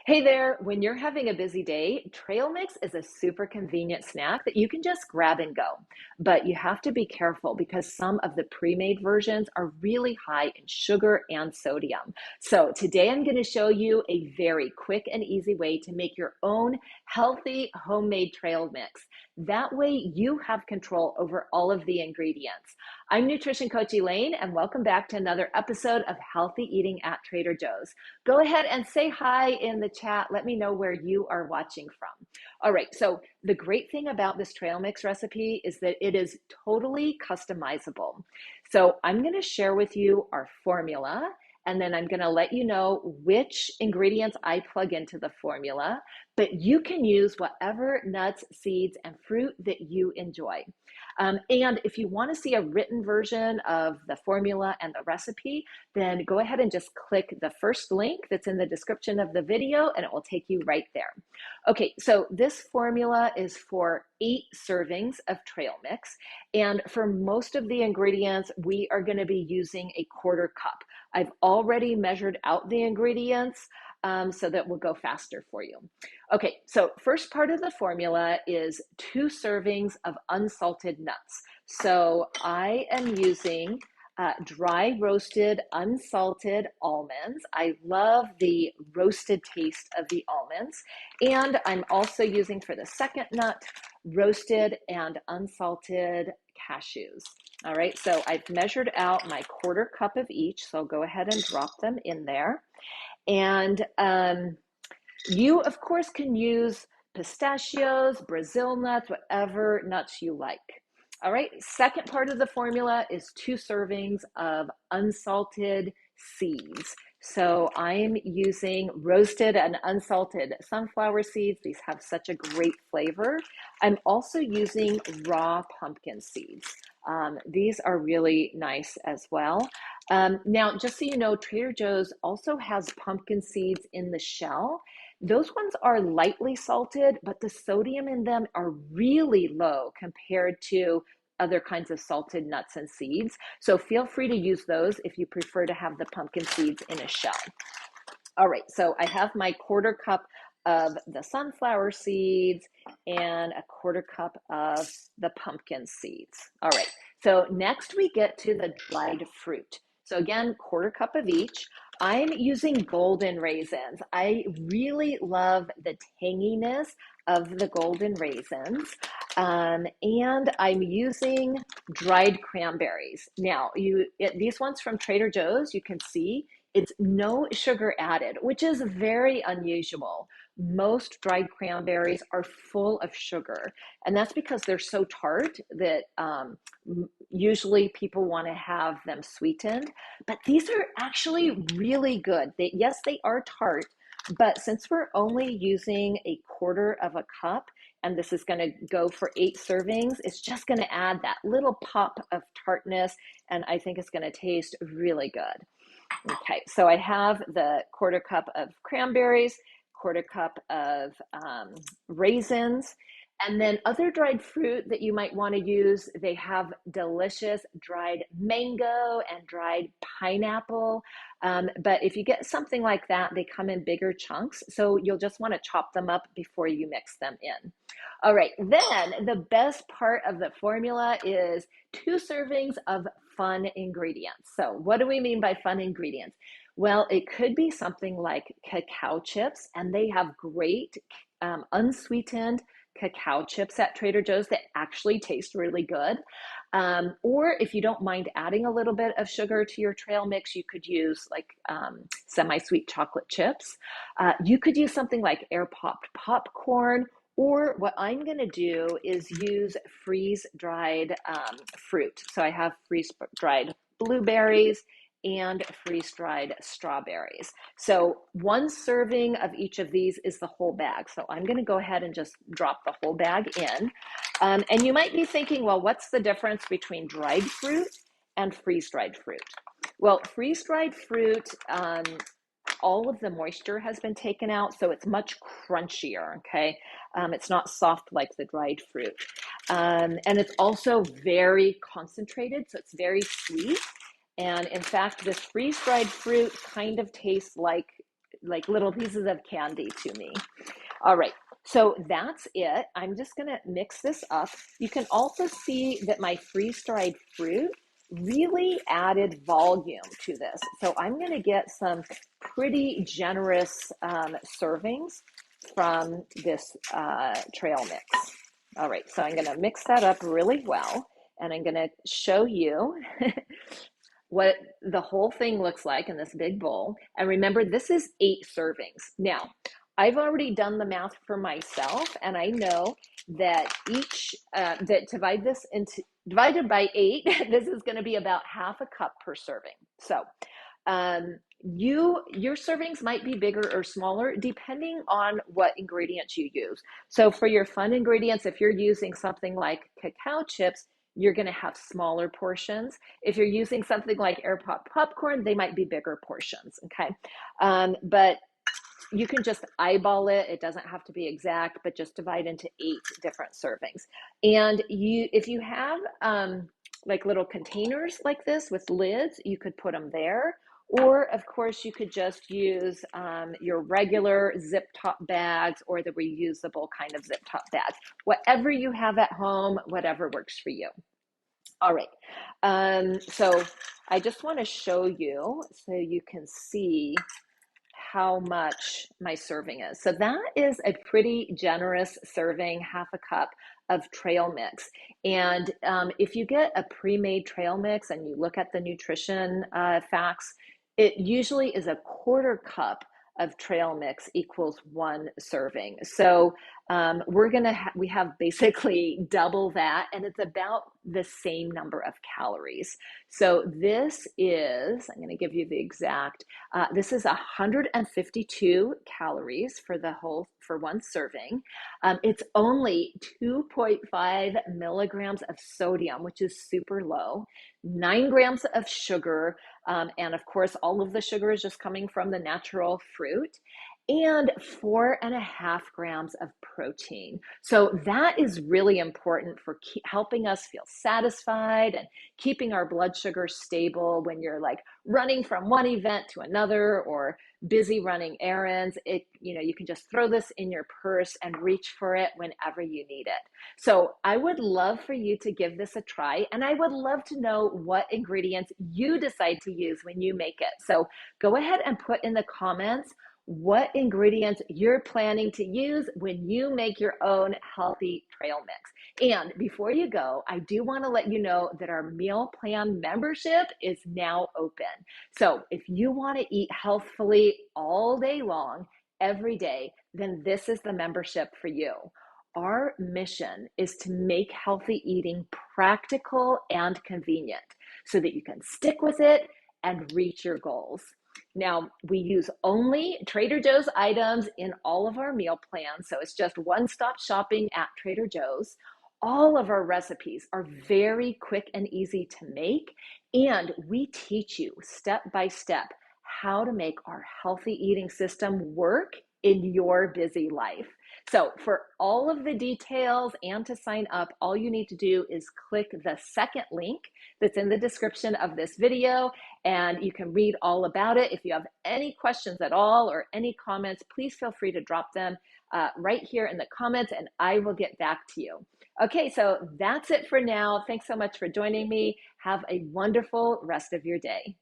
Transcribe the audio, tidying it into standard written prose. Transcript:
Hey there, when you're having a busy day, trail mix is a super convenient snack that you can just grab and go. But you have to be careful because some of the pre-made versions are really high in sugar and sodium. So today I'm going to show you a very quick and easy way to make your own healthy homemade trail mix. That way you have control over all of the ingredients. I'm nutrition coach Elaine, and welcome back to another episode of Healthy Eating at Trader Joe's. Go ahead and say hi in the chat. Let me know where you are watching from. All right, so the great thing about this trail mix recipe is that it is totally customizable. So I'm going to share with you our formula, and then I'm going to let you know which ingredients I plug into the formula, but you can use whatever nuts, seeds, and fruit that you enjoy. And if you want to see a written version of the formula and the recipe, then go ahead and just click the first link that's in the description of the video and it will take you right there. Okay, so this formula is for 8 servings of trail mix. And for most of the ingredients, we are going to be using a quarter cup. I've already measured out the ingredients so that will go faster for you. Okay, so first part of the formula is 2 servings of unsalted nuts. So I am using dry roasted unsalted almonds. I love the roasted taste of the almonds. And I'm also using for the second nut roasted and unsalted cashews. All right, so I've measured out my quarter cup of each, so I'll go ahead and drop them in there. And you, of course, can use pistachios, Brazil nuts, whatever nuts you like. All right, second part of the formula is 2 servings of unsalted seeds. So I'm using roasted and unsalted sunflower seeds. These have such a great flavor. I'm also using raw pumpkin seeds. These are really nice as well. Now, just so you know, Trader Joe's also has pumpkin seeds in the shell. Those ones are lightly salted, but the sodium in them are really low compared to other kinds of salted nuts and seeds. So feel free to use those if you prefer to have the pumpkin seeds in a shell. All right, so I have my quarter cup of the sunflower seeds and a quarter cup of the pumpkin seeds. All right, so next we get to the dried fruit. So again, quarter cup of each. I'm using golden raisins. I really love the tanginess of the golden raisins. And I'm using dried cranberries. Now, these ones from Trader Joe's, you can see it's no sugar added, which is very unusual. Most dried cranberries are full of sugar, and that's because they're so tart that usually people want to have them sweetened. But these are actually really good. Yes, they are tart, but since we're only using a quarter of a cup, and this is going to go for 8 servings, it's just going to add that little pop of tartness, and I think it's going to taste really good. Okay, so I have the quarter cup of cranberries, quarter cup of raisins, and then other dried fruit that you might want to use. They have delicious dried mango and dried pineapple. But if you get something like that, they come in bigger chunks. So you'll just want to chop them up before you mix them in. All right, then the best part of the formula is 2 servings of fun ingredients. So what do we mean by fun ingredients? Well, it could be something like cacao chips, and they have great unsweetened cacao chips at Trader Joe's that actually taste really good. Or if you don't mind adding a little bit of sugar to your trail mix, you could use like semi-sweet chocolate chips. You could use something like air-popped popcorn, or what I'm going to do is use freeze-dried fruit. So I have freeze-dried blueberries and freeze-dried strawberries. So 1 serving of each of these is the whole bag. So I'm going to go ahead and just drop the whole bag in. And you might be thinking, well, what's the difference between dried fruit and freeze-dried fruit? Well, freeze-dried fruit, all of the moisture has been taken out, so it's much crunchier, okay? It's not soft like the dried fruit. And it's also very concentrated, so it's very sweet. And in fact, this freeze-dried fruit kind of tastes like like little pieces of candy to me. All right, so that's it. I'm just gonna mix this up. You can also see that my freeze-dried fruit really added volume to this. So I'm gonna get some pretty generous servings from this trail mix. All right, so I'm gonna mix that up really well, and I'm gonna show you what the whole thing looks like in this big bowl. And remember, this is 8 servings. Now, I've already done the math for myself, and I know that that divided by 8, this is going to be about half a cup per serving. So, your servings might be bigger or smaller depending on what ingredients you use. So for your fun ingredients, if you're using something like cacao chips, you're going to have smaller portions. If you're using something like air pop popcorn, they might be bigger portions. Okay, but you can just eyeball it. It doesn't have to be exact, but just divide into 8 different servings. And if you have like little containers like this with lids, you could put them there. Or of course, you could just use your regular zip top bags or the reusable kind of zip top bags. Whatever you have at home, whatever works for you. All right, so I just want to show you so you can see how much my serving is. So that is a pretty generous serving, half a cup of trail mix. And if you get a pre-made trail mix and you look at the nutrition facts, it usually is a quarter cup of trail mix equals 1 serving. So we have basically double that, and it's about the same number of calories. So this is, I'm going to give you the exact, this is 152 calories for 1 serving. It's only 2.5 milligrams of sodium, which is super low, 9 grams of sugar, and of course, all of the sugar is just coming from the natural fruit, and 4.5 grams of protein. So that is really important for helping us feel satisfied and keeping our blood sugar stable when you're like running from one event to another or busy running errands. You can just throw this in your purse and reach for it whenever you need it. So I would love for you to give this a try, and I would love to know what ingredients you decide to use when you make it. So go ahead and put in the comments what ingredients you're planning to use when you make your own healthy trail mix. And before you go, I do want to let you know that our meal plan membership is now open. So if you want to eat healthfully all day long, every day, then this is the membership for you. Our mission is to make healthy eating practical and convenient so that you can stick with it and reach your goals. Now, we use only Trader Joe's items in all of our meal plans, so it's just one-stop shopping at Trader Joe's. All of our recipes are very quick and easy to make, and we teach you step by step how to make our healthy eating system work in your busy life. So for all of the details and to sign up, all you need to do is click the second link that's in the description of this video, and you can read all about it. If you have any questions at all or any comments, please feel free to drop them right here in the comments, and I will get back to you. Okay, so that's it for now. Thanks so much for joining me. Have a wonderful rest of your day.